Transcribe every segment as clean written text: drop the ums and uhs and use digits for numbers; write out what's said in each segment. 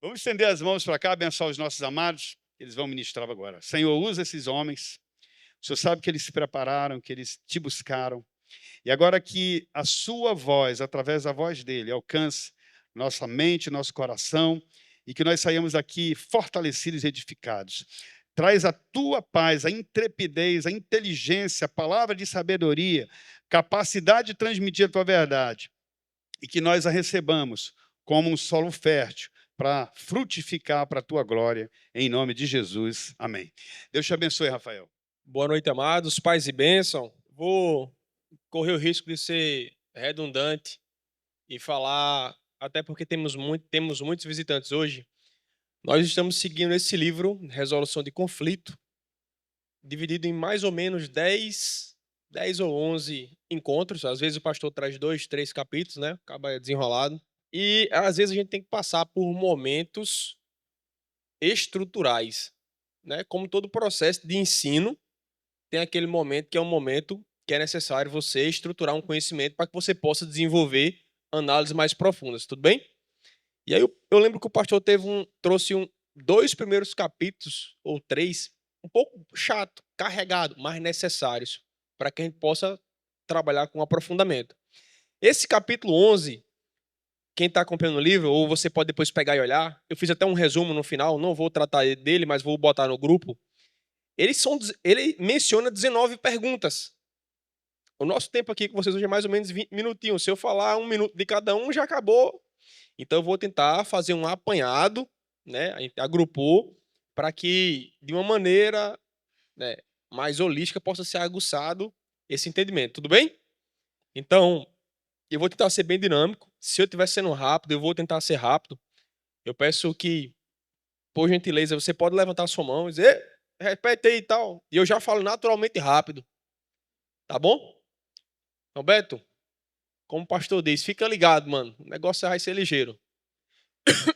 Vamos estender as mãos para cá, abençoar os nossos amados. Eles vão ministrar agora. Senhor, usa esses homens. O Senhor sabe que eles se prepararam, que eles te buscaram. E agora que a sua voz, através da voz dele, alcance nossa mente, nosso coração, e que nós saímos daqui fortalecidos e edificados. Traz a tua paz, a intrepidez, a inteligência, a palavra de sabedoria, capacidade de transmitir a tua verdade, e que nós a recebamos como um solo fértil, para frutificar para a tua glória, em nome de Jesus. Amém. Deus te abençoe, Rafael. Boa noite, amados, paz e bênção. Vou correr o risco de ser redundante e falar, até porque temos muitos visitantes hoje. Nós estamos seguindo esse livro, Resolução de Conflito, dividido em mais ou menos 10 ou 11 encontros. Às vezes o pastor traz 2, 3 capítulos, né? Acaba desenrolado. E às vezes a gente tem que passar por momentos estruturais, né? Como todo processo de ensino, tem aquele momento que é um momento que é necessário você estruturar um conhecimento para que você possa desenvolver análises mais profundas, tudo bem? E aí eu lembro que o pastor trouxe 2 primeiros capítulos, ou 3, um pouco chato, carregado, mas necessários, para que a gente possa trabalhar com aprofundamento. Esse capítulo 11, quem está acompanhando o livro, ou você pode depois pegar e olhar, eu fiz até um resumo no final, não vou tratar dele, mas vou botar no grupo. Ele menciona 19 perguntas. O nosso tempo aqui com vocês hoje é mais ou menos 20 minutinhos. Se eu falar 1 minuto de cada um, já acabou. Então eu vou tentar fazer um apanhado, né? A gente agrupou para que, de uma maneira, né, mais holística, possa ser aguçado esse entendimento. Tudo bem? Então, eu vou tentar ser bem dinâmico. Se eu estiver sendo rápido, eu vou tentar ser rápido. Eu peço que, por gentileza, você pode levantar a sua mão e dizer, repete aí e tal. E eu já falo naturalmente rápido. Tá bom? Então, Beto, como o pastor diz, fica ligado, mano. O negócio vai ser ligeiro.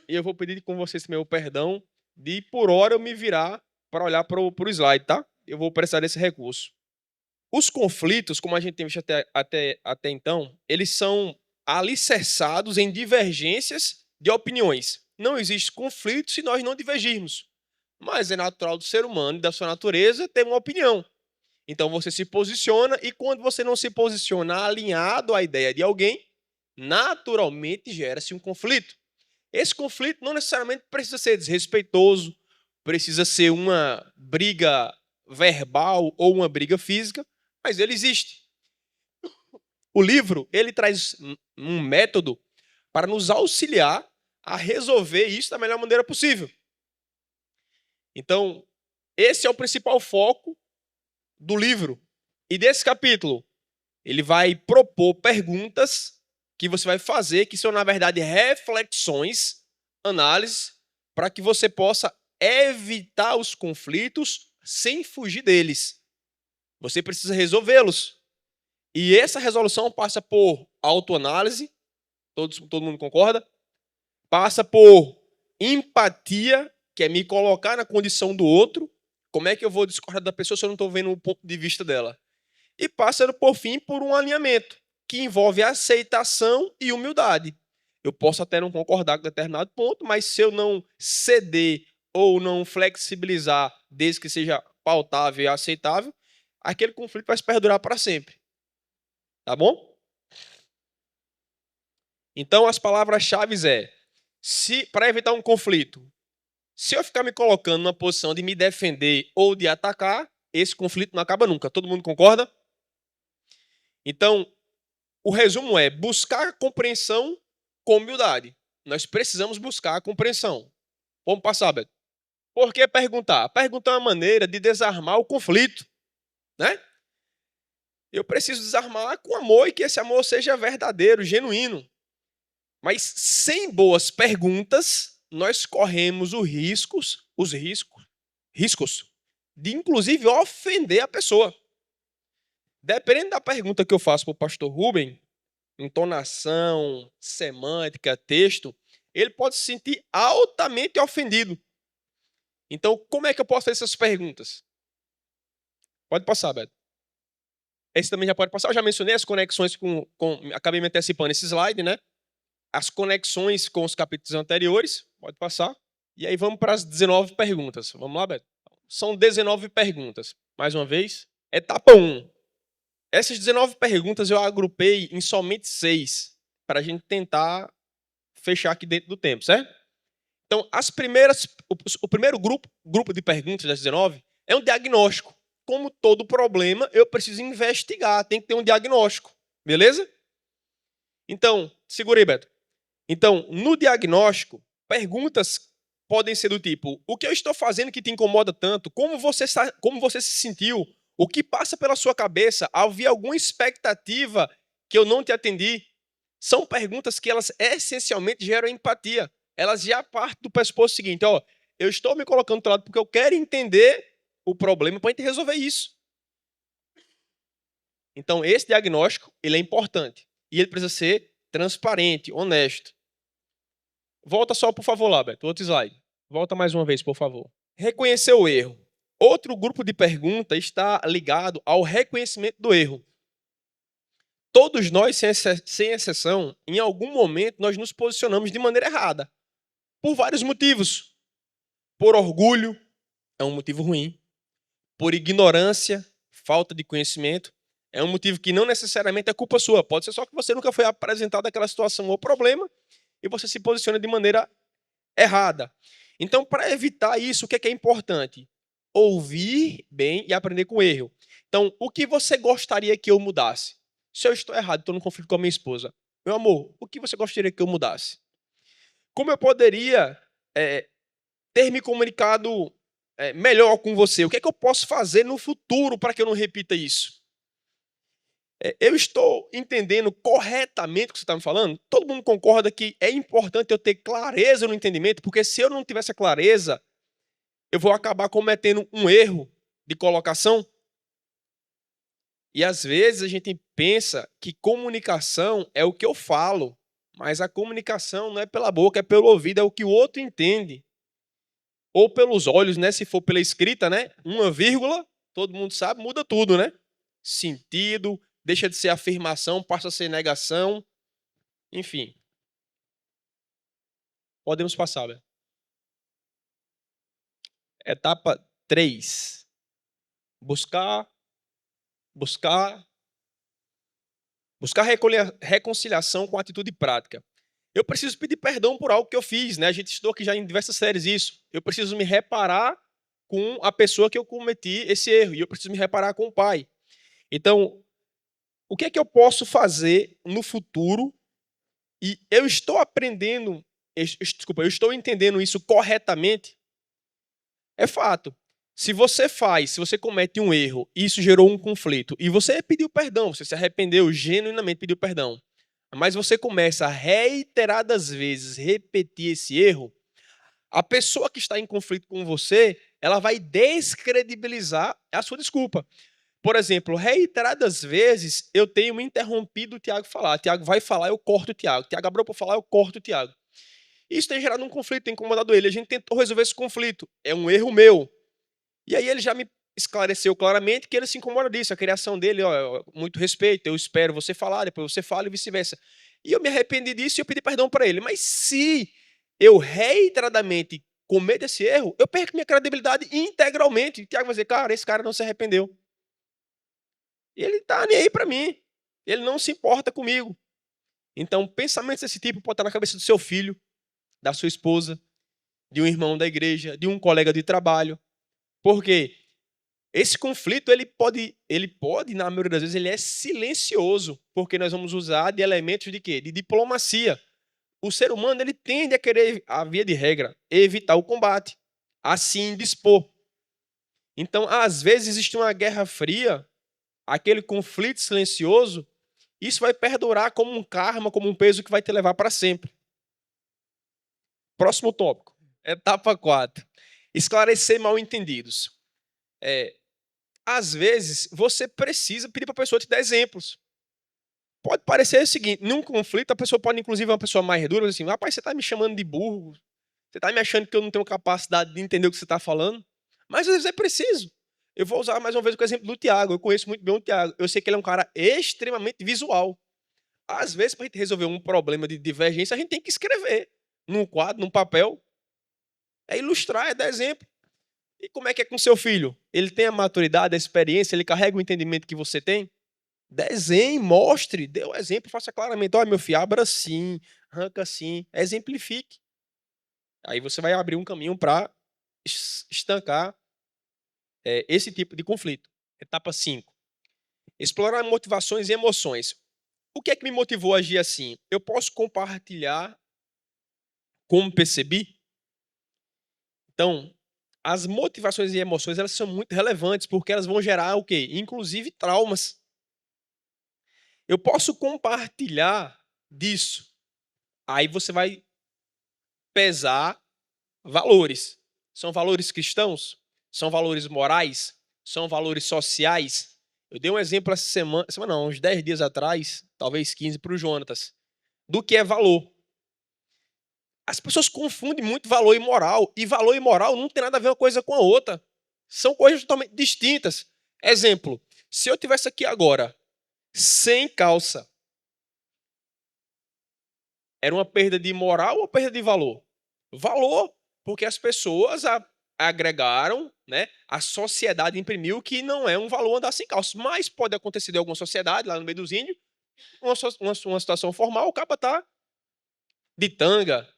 E eu vou pedir com vocês também o perdão de, por hora, eu me virar para olhar para o slide, tá? Eu vou precisar desse recurso. Os conflitos, como a gente tem visto até então, eles são alicerçados em divergências de opiniões. Não existe conflito se nós não divergirmos. Mas é natural do ser humano e da sua natureza ter uma opinião. Então você se posiciona e quando você não se posiciona alinhado à ideia de alguém, naturalmente gera-se um conflito. Esse conflito não necessariamente precisa ser desrespeitoso, precisa ser uma briga verbal ou uma briga física, mas ele existe. O livro, ele traz um método para nos auxiliar a resolver isso da melhor maneira possível. Então, esse é o principal foco do livro. E desse capítulo, ele vai propor perguntas que você vai fazer, que são, na verdade, reflexões, análises, para que você possa evitar os conflitos sem fugir deles. Você precisa resolvê-los. E essa resolução passa por autoanálise, todo mundo concorda? Passa por empatia, que é me colocar na condição do outro. Como é que eu vou discordar da pessoa se eu não estou vendo o ponto de vista dela? E passa, por fim, por um alinhamento, que envolve aceitação e humildade. Eu posso até não concordar com determinado ponto, mas se eu não ceder ou não flexibilizar, desde que seja pautável e aceitável, aquele conflito vai se perdurar para sempre. Tá bom? Então, as palavras-chave para evitar um conflito, se eu ficar me colocando numa posição de me defender ou de atacar, esse conflito não acaba nunca. Todo mundo concorda? Então, o resumo é buscar a compreensão com humildade. Nós precisamos buscar a compreensão. Vamos passar, Beto. Por que perguntar? Perguntar é uma maneira de desarmar o conflito, né? Eu preciso desarmar com amor e que esse amor seja verdadeiro, genuíno. Mas sem boas perguntas, nós corremos os riscos de, inclusive, ofender a pessoa. Dependendo da pergunta que eu faço para o pastor Rubem, entonação, semântica, texto, ele pode se sentir altamente ofendido. Então, como é que eu posso fazer essas perguntas? Pode passar, Beto. Esse também já pode passar. Eu já mencionei as conexões acabei me antecipando esse slide, né? As conexões com os capítulos anteriores. Pode passar. E aí vamos para as 19 perguntas. Vamos lá, Beto? São 19 perguntas. Mais uma vez, etapa 1. Essas 19 perguntas eu agrupei em somente 6, para a gente tentar fechar aqui dentro do tempo, certo? Então, o primeiro grupo de perguntas das 19 é um diagnóstico. Como todo problema, eu preciso investigar, tem que ter um diagnóstico, beleza? Então, segura aí, Beto. Então, no diagnóstico, perguntas podem ser do tipo: o que eu estou fazendo que te incomoda tanto? Como você se sentiu? O que passa pela sua cabeça? Havia alguma expectativa que eu não te atendi? São perguntas que elas essencialmente geram empatia. Elas já partem do pressuposto seguinte: ó, eu estou me colocando do teu lado porque eu quero entender o problema para a gente resolver isso. Então, esse diagnóstico ele é importante e ele precisa ser transparente, honesto. Volta só, por favor, lá, Beto, outro slide. Volta mais uma vez, por favor. Reconhecer o erro. Outro grupo de perguntas está ligado ao reconhecimento do erro. Todos nós, sem exceção, em algum momento nós nos posicionamos de maneira errada. Por vários motivos. Por orgulho, é um motivo ruim. Por ignorância, falta de conhecimento, é um motivo que não necessariamente é culpa sua. Pode ser só que você nunca foi apresentado àquela situação ou problema e você se posiciona de maneira errada. Então, para evitar isso, o que é importante? Ouvir bem e aprender com o erro. Então, o que você gostaria que eu mudasse? Se eu estou errado, estou no conflito com a minha esposa. Meu amor, o que você gostaria que eu mudasse? Como eu poderia ter me comunicado melhor com você? O que é que eu posso fazer no futuro para que eu não repita isso? Eu estou entendendo corretamente o que você está me falando? Todo mundo concorda que é importante eu ter clareza no entendimento, porque se eu não tivesse a clareza, eu vou acabar cometendo um erro de colocação. E às vezes a gente pensa que comunicação é o que eu falo, mas a comunicação não é pela boca, é pelo ouvido, é o que o outro entende. Ou pelos olhos, né? Se for pela escrita, né? Uma vírgula, todo mundo sabe, muda tudo, né? Sentido, deixa de ser afirmação, passa a ser negação. Enfim. Podemos passar, velho. Etapa 3. Buscar reconciliação com atitude prática. Eu preciso pedir perdão por algo que eu fiz, né? A gente estudou aqui já em diversas séries isso. Eu preciso me reparar com a pessoa que eu cometi esse erro. E eu preciso me reparar com o pai. Então, o que é que eu posso fazer no futuro? E eu estou aprendendo, eu estou entendendo isso corretamente? É fato. Se você comete um erro e isso gerou um conflito, e você pediu perdão, você se arrependeu genuinamente, pediu perdão, mas você começa a reiteradas vezes repetir esse erro, a pessoa que está em conflito com você, ela vai descredibilizar a sua desculpa. Por exemplo, reiteradas vezes eu tenho me interrompido o Tiago falar. O Tiago vai falar, eu corto o Tiago. O Tiago abriu para falar, eu corto o Tiago. Isso tem gerado um conflito, tem incomodado ele. A gente tentou resolver esse conflito. É um erro meu. E aí ele já me esclareceu claramente que ele se incomoda disso. A criação dele, ó, muito respeito, eu espero você falar, depois você fala e vice-versa. E eu me arrependi disso e eu pedi perdão para ele. Mas se eu reiteradamente cometo esse erro, eu perco minha credibilidade integralmente. O Tiago vai dizer, cara, esse cara não se arrependeu. E ele está nem aí para mim. Ele não se importa comigo. Então, pensamentos desse tipo podem estar na cabeça do seu filho, da sua esposa, de um irmão da igreja, de um colega de trabalho. Porque esse conflito, ele pode, na maioria das vezes, ele é silencioso. Porque nós vamos usar de elementos de quê? De diplomacia. O ser humano, ele tende a querer, a via de regra, evitar o combate. Assim dispor. Então, às vezes, existe uma guerra fria, aquele conflito silencioso, isso vai perdurar como um karma, como um peso que vai te levar para sempre. Próximo tópico. Etapa 4. Esclarecer mal-entendidos. Às vezes, você precisa pedir para a pessoa te dar exemplos. Pode parecer o seguinte, num conflito, a pessoa pode, inclusive, uma pessoa mais dura, assim, rapaz, você está me chamando de burro, você está me achando que eu não tenho capacidade de entender o que você está falando, mas às vezes é preciso. Eu vou usar mais uma vez o exemplo do Tiago. Eu conheço muito bem o Tiago. Eu sei que ele é um cara extremamente visual. Às vezes, para a gente resolver um problema de divergência, a gente tem que escrever num quadro, num papel. É ilustrar, é dar exemplo. E como é que é com seu filho? Ele tem a maturidade, a experiência, ele carrega o entendimento que você tem? Desenhe, mostre, dê o exemplo, faça claramente. Olha, meu filho, abra assim, arranca assim, exemplifique. Aí você vai abrir um caminho para estancar esse tipo de conflito. Etapa 5. Explorar motivações e emoções. O que é que me motivou a agir assim? Eu posso compartilhar como percebi? Então, as motivações e emoções, elas são muito relevantes, porque elas vão gerar o quê? Inclusive traumas. Eu posso compartilhar disso. Aí você vai pesar valores. São valores cristãos? São valores morais? São valores sociais? Eu dei um exemplo essa semana não, uns 10 dias atrás, talvez 15, para o Jonatas, do que é valor. As pessoas confundem muito valor e moral. E valor e moral não tem nada a ver uma coisa com a outra. São coisas totalmente distintas. Exemplo, se eu tivesse aqui agora sem calça, era uma perda de moral ou perda de valor? Valor, porque as pessoas agregaram, né? A sociedade imprimiu que não é um valor andar sem calça. Mas pode acontecer em alguma sociedade, lá no meio dos índios, uma situação formal, o caba tá de tanga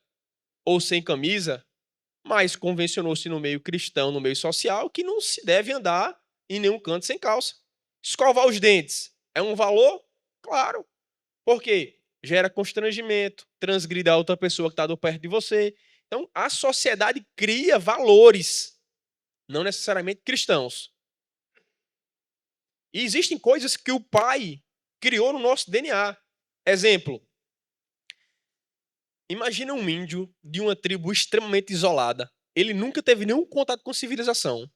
ou sem camisa, mas convencionou-se no meio cristão, no meio social, que não se deve andar em nenhum canto sem calça. Escovar os dentes é um valor? Claro. Por quê? Gera constrangimento, transgride a outra pessoa que está perto de você. Então, a sociedade cria valores, não necessariamente cristãos. E existem coisas que o pai criou no nosso DNA. Exemplo, imagina um índio de uma tribo extremamente isolada. Ele nunca teve nenhum contato com civilização.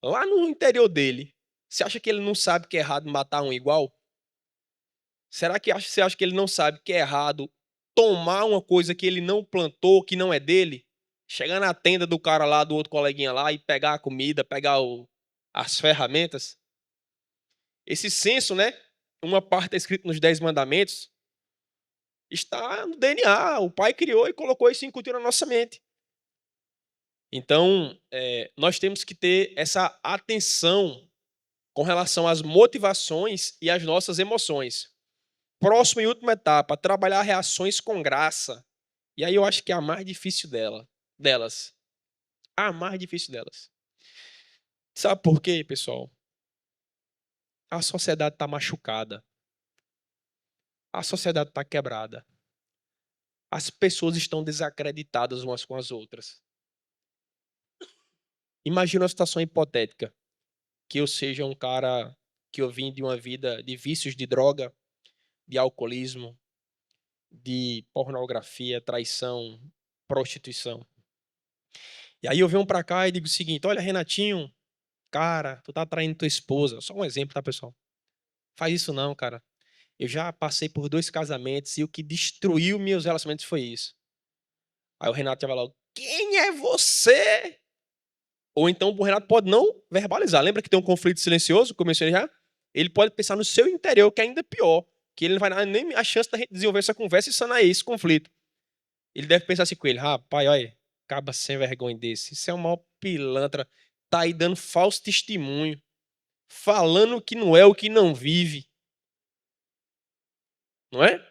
Lá no interior dele, você acha que ele não sabe que é errado matar um igual? Será que você acha que ele não sabe que é errado tomar uma coisa que ele não plantou, que não é dele? Chegar na tenda do cara lá, do outro coleguinha lá, e pegar a comida, pegar as ferramentas? Esse senso, né? Uma parte é escrita nos 10 mandamentos, está no DNA. O pai criou e colocou isso e incutiu na nossa mente. Então, nós temos que ter essa atenção com relação às motivações e às nossas emoções. Próxima e última etapa, trabalhar reações com graça. E aí eu acho que é a mais difícil delas. A mais difícil delas. Sabe por quê, pessoal? A sociedade está machucada. A sociedade está quebrada. As pessoas estão desacreditadas umas com as outras. Imagina uma situação hipotética. Que eu seja um cara que eu vim de uma vida de vícios de droga, de alcoolismo, de pornografia, traição, prostituição. E aí eu venho pra cá e digo o seguinte: olha, Renatinho, cara, tu tá traindo tua esposa. Só um exemplo, tá, pessoal? Faz isso não, cara. Eu já passei por 2 casamentos e o que destruiu meus relacionamentos foi isso. Aí o Renato já vai logo: quem é você? Ou então o Renato pode não verbalizar. Lembra que tem um conflito silencioso, como eu mencionei já? Ele pode pensar no seu interior, que é ainda pior. Que ele não vai dar nem a chance da gente desenvolver essa conversa e sanar esse conflito. Ele deve pensar assim com ele: rapaz, olha, acaba sem vergonha desse. Isso é um maior pilantra. Tá aí dando falso testemunho. Falando o que não é, o que não vive. Não é?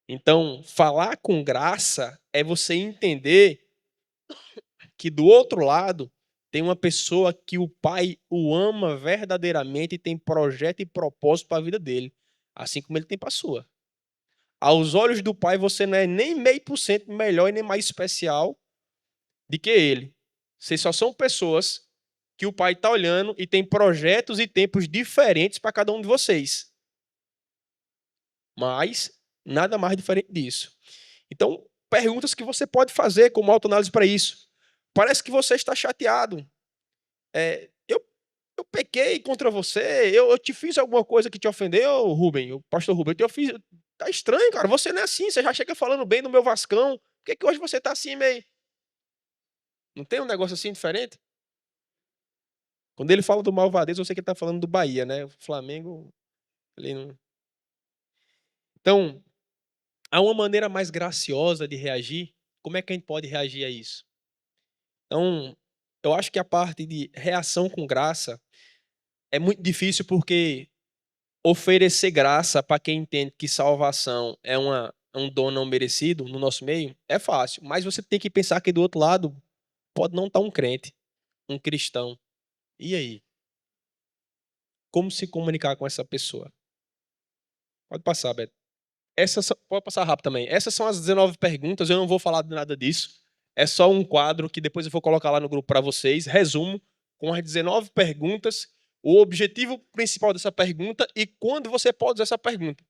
Então, falar com graça é você entender que do outro lado tem uma pessoa que o pai o ama verdadeiramente e tem projeto e propósito para a vida dele, assim como ele tem para a sua. Aos olhos do pai, você não é nem 0,5% melhor e nem mais especial do que ele. Vocês só são pessoas que o pai está olhando e tem projetos e tempos diferentes para cada um de vocês. Mas nada mais diferente disso. Então, perguntas que você pode fazer como autoanálise para isso. Parece que você está chateado. Eu pequei contra você, eu te fiz alguma coisa que te ofendeu, Rubem, o pastor Rubem, eu fiz. Tá estranho, cara. Você não é assim, você já chega falando bem do meu Vascão. Por que hoje você tá assim meio. Não tem um negócio assim diferente? Quando ele fala do Malvadez, eu sei que ele tá falando do Bahia, né? O Flamengo. Ele não... Então, há uma maneira mais graciosa de reagir. Como é que a gente pode reagir a isso? Então, eu acho que a parte de reação com graça é muito difícil porque oferecer graça para quem entende que salvação é um dom não merecido no nosso meio é fácil. Mas você tem que pensar que do outro lado pode não estar um crente, um cristão. E aí? Como se comunicar com essa pessoa? Pode passar, Beto. Pode passar rápido também. Essas são as 19 perguntas, eu não vou falar de nada disso. É só um quadro que depois eu vou colocar lá no grupo para vocês. Resumo com as 19 perguntas, o objetivo principal dessa pergunta e quando você pode usar essa pergunta.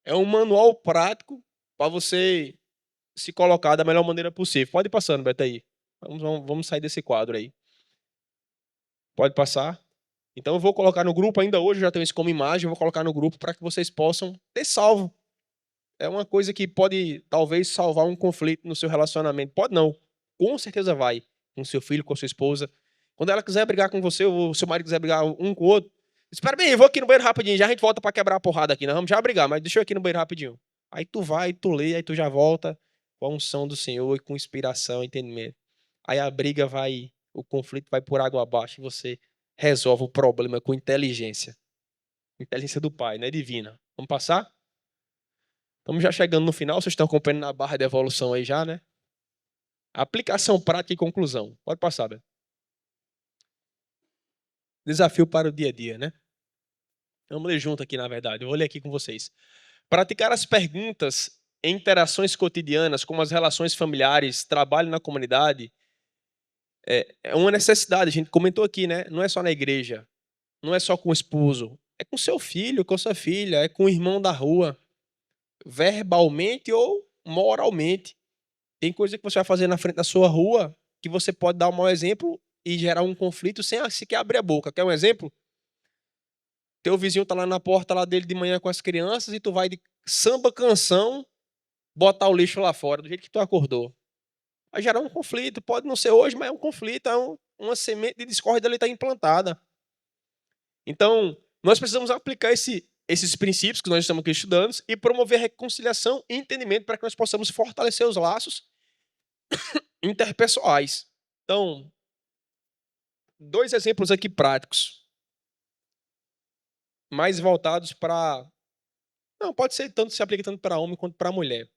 É um manual prático para você se colocar da melhor maneira possível. Pode ir passando, Beto, aí. Vamos sair desse quadro aí. Pode passar. Então eu vou colocar no grupo ainda hoje, eu já tenho isso como imagem, eu vou colocar no grupo para que vocês possam ter salvo. É uma coisa que pode, talvez, salvar um conflito no seu relacionamento. Pode não. Com certeza vai. Com seu filho, com sua esposa. Quando ela quiser brigar com você, ou o seu marido quiser brigar um com o outro, espera bem, eu vou aqui no banheiro rapidinho, já a gente volta para quebrar a porrada aqui. Nós vamos já brigar, mas deixa eu aqui no banheiro rapidinho. Aí tu vai, tu lê, aí tu já volta com a unção do Senhor e com inspiração, entendimento. Aí a briga vai, o conflito vai por água abaixo e você resolve o problema com inteligência. Inteligência do Pai, não é divina. Vamos passar? Estamos já chegando no final, vocês estão acompanhando na barra de evolução aí já, né? Aplicação prática e conclusão. Pode passar, Beto. Desafio para o dia a dia, né? Vamos ler junto aqui, na verdade. Eu vou ler aqui com vocês. Praticar as perguntas em interações cotidianas, como as relações familiares, trabalho na comunidade, é uma necessidade. A gente comentou aqui, né? Não é só na igreja, não é só com o esposo, é com seu filho, com sua filha, é com o irmão da rua, verbalmente ou moralmente. Tem coisa que você vai fazer na frente da sua rua que você pode dar um mau exemplo e gerar um conflito sem sequer abrir a boca. Quer um exemplo? Teu vizinho tá lá na porta lá dele de manhã com as crianças e tu vai de samba canção botar o lixo lá fora, do jeito que tu acordou. Vai gerar um conflito. Pode não ser hoje, mas é um conflito. Uma semente de discórdia ali está implantada. Então, nós precisamos aplicar esses princípios que nós estamos aqui estudando e promover reconciliação e entendimento para que nós possamos fortalecer os laços interpessoais. Então, 2 exemplos aqui práticos, mais voltados para... Não, pode ser tanto, se aplica tanto para homem quanto para mulher.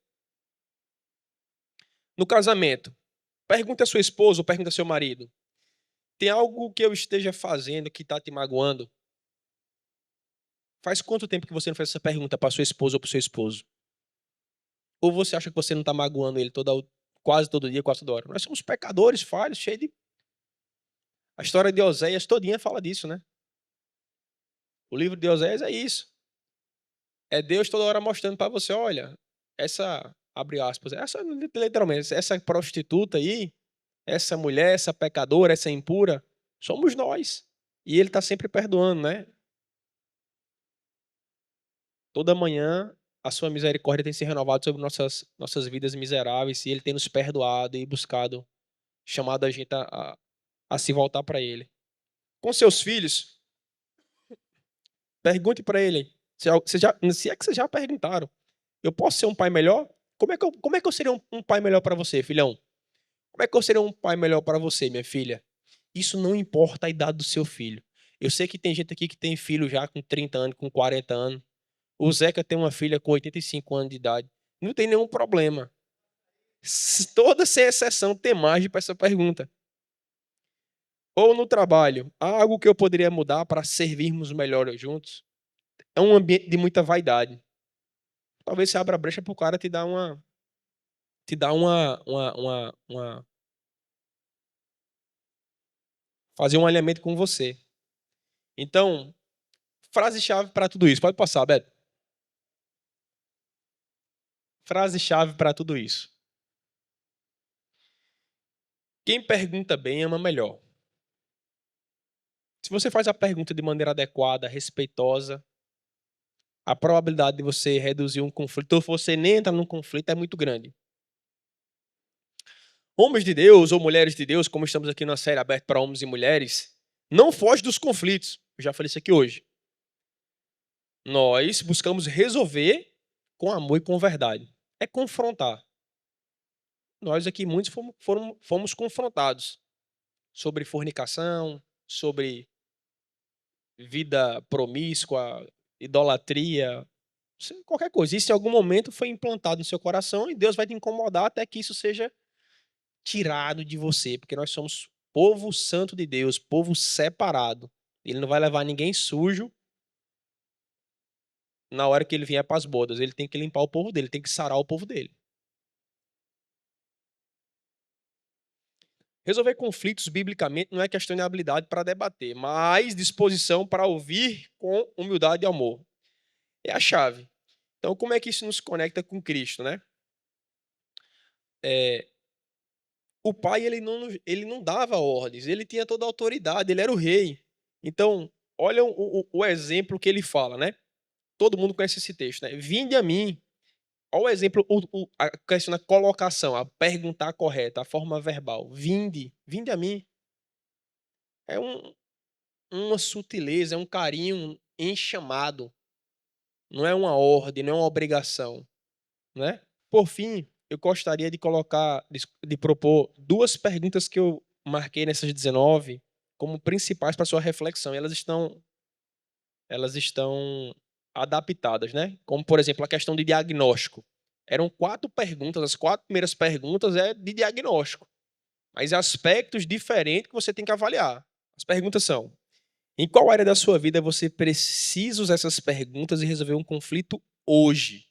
No casamento, pergunta a sua esposa ou pergunta a seu marido: tem algo que eu esteja fazendo que está te magoando? Faz quanto tempo que você não faz essa pergunta para sua esposa ou para o seu esposo? Ou você acha que você não está magoando ele quase todo dia, quase toda hora? Nós somos pecadores, falhos, cheios de... A história de Oséias todinha fala disso, né? O livro de Oséias é isso. É Deus toda hora mostrando para você, olha, abre aspas, literalmente, essa prostituta aí, essa mulher, essa pecadora, essa impura, somos nós. E ele está sempre perdoando, né? Toda manhã a sua misericórdia tem se renovado sobre nossas vidas miseráveis e ele tem nos perdoado e buscado, chamado a gente a se voltar para ele. Com seus filhos, pergunte para ele, se é que vocês já perguntaram, eu posso ser um pai melhor? Como é que eu seria um pai melhor para você, filhão? Como é que eu seria um pai melhor para você, minha filha? Isso não importa a idade do seu filho. Eu sei que tem gente aqui que tem filho já com 30 anos, com 40 anos. O Zeca tem uma filha com 85 anos de idade. Não tem nenhum problema. Toda sem exceção tem margem para essa pergunta. Ou no trabalho, há algo que eu poderia mudar para servirmos melhor juntos? É um ambiente de muita vaidade. Talvez você abra a brecha para o cara te dar fazer um alinhamento com você. Então, frase-chave para tudo isso. Pode passar, Beto. Frase-chave para tudo isso. Quem pergunta bem ama melhor. Se você faz a pergunta de maneira adequada, respeitosa, a probabilidade de você reduzir um conflito, ou você nem entrar num conflito, é muito grande. Homens de Deus ou mulheres de Deus, como estamos aqui na série aberta para homens e mulheres, não foge dos conflitos. Eu já falei isso aqui hoje. Nós buscamos resolver com amor e com verdade. É confrontar. Nós aqui, muitos fomos confrontados sobre fornicação, sobre vida promíscua, idolatria, qualquer coisa. Isso em algum momento foi implantado no seu coração e Deus vai te incomodar até que isso seja tirado de você, porque nós somos povo santo de Deus, povo separado. Ele não vai levar ninguém sujo na hora que ele vier para as bodas. Ele tem que limpar o povo dele, tem que sarar o povo dele. Resolver conflitos biblicamente não é questão de habilidade para debater, mas disposição para ouvir com humildade e amor. É a chave. Então, como é que isso nos conecta com Cristo, né? O pai, ele não dava ordens, ele tinha toda a autoridade, ele era o rei. Então, olha o exemplo que ele fala, né? Todo mundo conhece esse texto, né? Vinde a mim. Olha o exemplo, a questão da colocação, a perguntar correta, a forma verbal. Vinde a mim. É uma sutileza, é um carinho em chamado. Não é uma ordem, não é uma obrigação, né? Por fim, eu gostaria de propor duas perguntas que eu marquei nessas 19 como principais para sua reflexão. Elas estão adaptadas, né? Como, por exemplo, a questão de diagnóstico. Eram 4 perguntas, as 4 primeiras perguntas é de diagnóstico, mas aspectos diferentes que você tem que avaliar. As perguntas são: em qual área da sua vida você precisa usar essas perguntas e resolver um conflito hoje?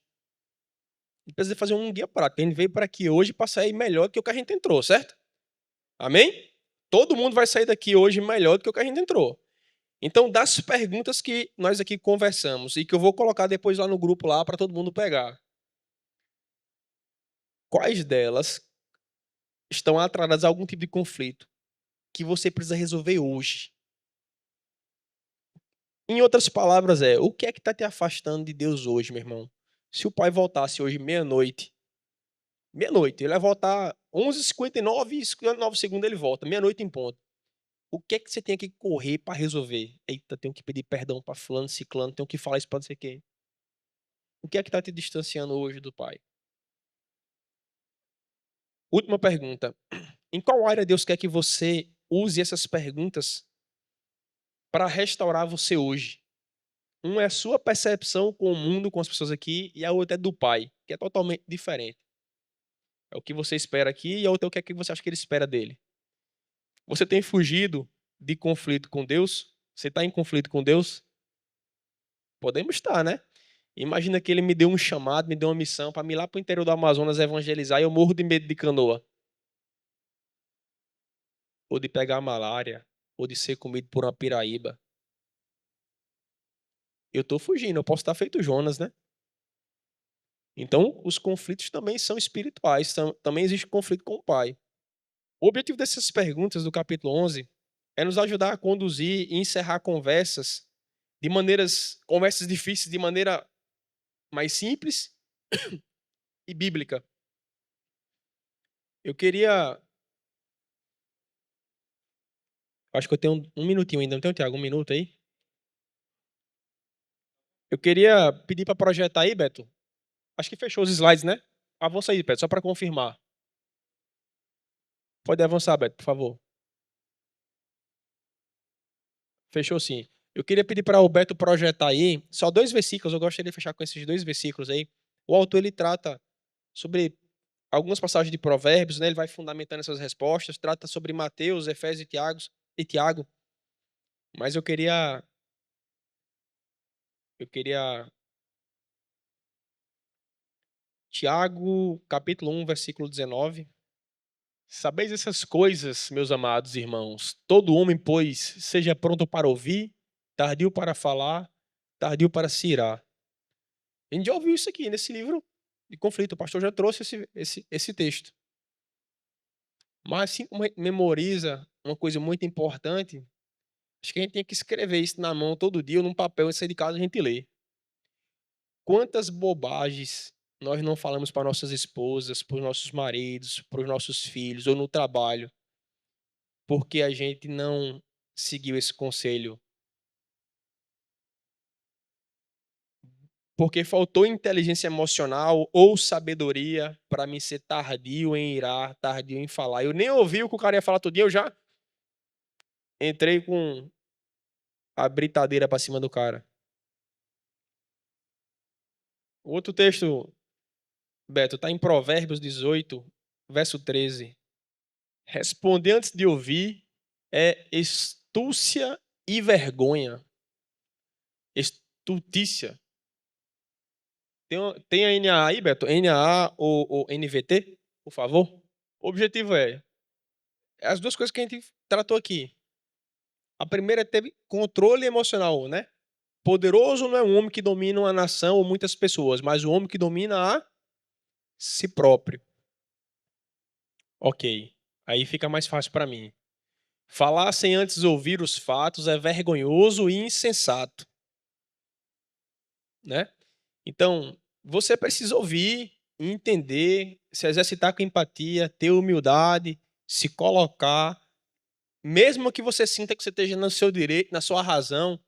Não precisa fazer um guia prático. A gente veio para aqui hoje para sair melhor do que o que a gente entrou, certo? Amém? Todo mundo vai sair daqui hoje melhor do que o que a gente entrou. Então, das perguntas que nós aqui conversamos e que eu vou colocar depois lá no grupo lá para todo mundo pegar, quais delas estão atreladas a algum tipo de conflito que você precisa resolver hoje? Em outras palavras, o que é que está te afastando de Deus hoje, meu irmão? Se o pai voltasse hoje meia-noite, ele vai voltar 11h59 e 59 segundos ele volta, meia-noite em ponto. O que é que você tem que correr para resolver? Eita, tenho que pedir perdão para fulano, ciclano, tenho que falar isso para não sei quem. O que é que está te distanciando hoje do pai? Última pergunta. Em qual área Deus quer que você use essas perguntas para restaurar você hoje? Uma é a sua percepção com o mundo, com as pessoas aqui, e a outra é do pai, que é totalmente diferente. É o que você espera aqui e a outra é o que é que você acha que ele espera dele. Você tem fugido de conflito com Deus? Você está em conflito com Deus? Podemos estar, né? Imagina que ele me deu um chamado, me deu uma missão para me ir lá para o interior do Amazonas evangelizar e eu morro de medo de canoa. Ou de pegar malária, ou de ser comido por uma piraíba. Eu estou fugindo, eu posso estar feito Jonas, né? Então, os conflitos também são espirituais, também existe conflito com o pai. O objetivo dessas perguntas do capítulo 11 é nos ajudar a conduzir e encerrar conversas difíceis de maneira mais simples e bíblica. Eu queria, acho que eu tenho um minutinho ainda, não tenho, Tiago, um minuto aí? Eu queria pedir para projetar aí, Beto. Acho que fechou os slides, né? Avança aí, Beto, só para confirmar. Pode avançar, Beto, por favor. Fechou sim. Eu queria pedir para o Beto projetar aí só 2 versículos, eu gostaria de fechar com esses 2 versículos aí. O autor ele trata sobre algumas passagens de Provérbios, né? Ele vai fundamentando essas respostas, trata sobre Mateus, Efésios e Tiago. Mas eu queria Tiago, capítulo 1, versículo 19. Sabeis essas coisas, meus amados irmãos. Todo homem, pois, seja pronto para ouvir, tardio para falar, tardio para se irar. A gente já ouviu isso aqui nesse livro de conflito. O pastor já trouxe esse texto. Mas assim como a gente memoriza uma coisa muito importante, acho que a gente tem que escrever isso na mão todo dia, ou num papel, e sair de casa a gente lê. Quantas bobagens nós não falamos para nossas esposas, para os nossos maridos, para os nossos filhos, ou no trabalho, porque a gente não seguiu esse conselho. porque faltou inteligência emocional ou sabedoria para mim ser tardio em irar, tardio em falar. Eu nem ouvi o que o cara ia falar todo dia, eu já entrei com a britadeira para cima do cara. Outro texto, Beto, está em Provérbios 18, verso 13. Responder antes de ouvir é estúcia e vergonha. Estultícia. Tem a NAA aí, Beto? NAA ou NVT, por favor? O objetivo é as duas coisas que a gente tratou aqui. A primeira é ter controle emocional, né? Poderoso não é um homem que domina uma nação ou muitas pessoas, mas o homem que domina a si próprio. Ok. Aí fica mais fácil para mim. Falar sem antes ouvir os fatos é vergonhoso e insensato, né? Então, você precisa ouvir, entender, se exercitar com empatia, ter humildade, se colocar, mesmo que você sinta que você esteja no seu direito, na sua razão,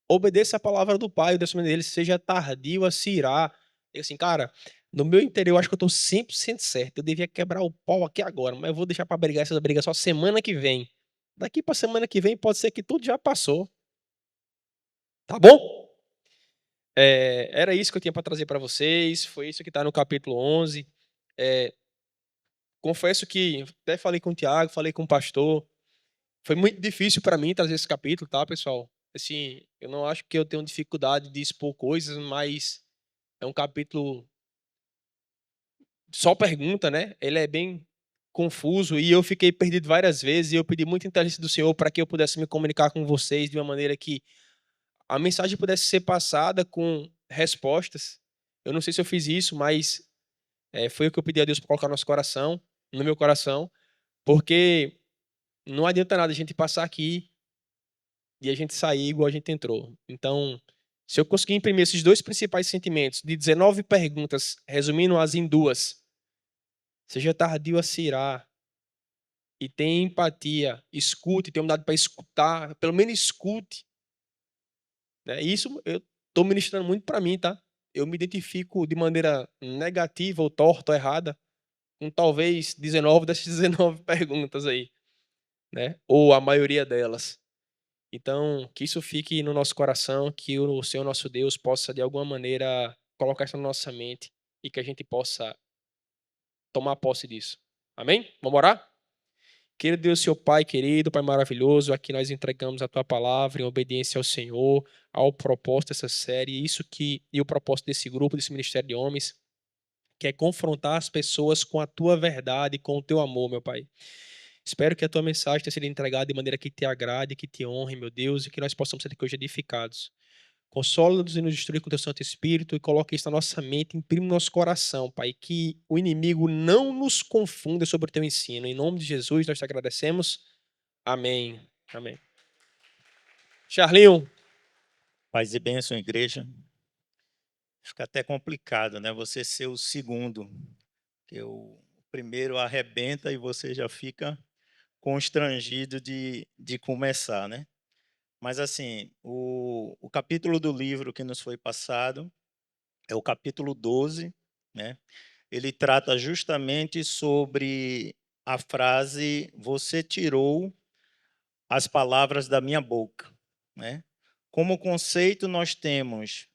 obedeça a palavra do Pai, o Deus dele, seja tardio a se irar. E assim, cara, no meu interior eu acho que eu estou 100% certo, eu devia quebrar o pau aqui agora, mas eu vou deixar para brigar essa briga só semana que vem. Daqui para semana que vem pode ser que tudo já passou. Tá bom? Era isso que eu tinha para trazer para vocês. Foi isso que está no capítulo 11. Confesso que até falei com o Tiago, falei com o pastor. Foi muito difícil para mim trazer esse capítulo, tá, pessoal? Assim, eu não acho que eu tenho dificuldade de expor coisas, mas é um capítulo só pergunta, né? Ele é bem confuso e eu fiquei perdido várias vezes e eu pedi muita inteligência do Senhor para que eu pudesse me comunicar com vocês de uma maneira que a mensagem pudesse ser passada com respostas. Eu não sei se eu fiz isso, mas foi o que eu pedi a Deus para colocar no nosso coração, no meu coração, porque não adianta nada a gente passar aqui e a gente sair igual a gente entrou. Então, se eu conseguir imprimir esses dois principais sentimentos, de 19 perguntas, resumindo-as em duas, seja tardio a se irar e tenha empatia, escute, tenha humildade para escutar, pelo menos escute. Né? Isso eu estou ministrando muito para mim, tá? Eu me identifico de maneira negativa ou torta ou errada com talvez 19 dessas 19 perguntas aí, né? Ou a maioria delas. Então, que isso fique no nosso coração, que o Senhor nosso Deus possa de alguma maneira colocar isso na nossa mente e que a gente possa tomar posse disso. Amém? Vamos orar? Querido Deus, seu Pai querido, Pai maravilhoso, aqui nós entregamos a Tua palavra em obediência ao Senhor, ao propósito dessa série, e o propósito desse grupo, desse Ministério de Homens, que é confrontar as pessoas com a Tua verdade, com o Teu amor, meu Pai. Espero que a Tua mensagem tenha sido entregada de maneira que te agrade, que te honre, meu Deus, e que nós possamos ser hoje edificados. Consola-nos e nos instrui com o Teu Santo Espírito e coloque isso na nossa mente, imprime no nosso coração, Pai, que o inimigo não nos confunda sobre o Teu ensino. Em nome de Jesus, nós te agradecemos. Amém. Amém. Charlinho. Paz e bênção, igreja. Fica até complicado, né? Você ser o segundo, porque o primeiro arrebenta e você já fica constrangido de começar, né? Mas, assim, o capítulo do livro que nos foi passado é o capítulo 12, né? Ele trata justamente sobre a frase: você tirou as palavras da minha boca, né? Como conceito, nós temos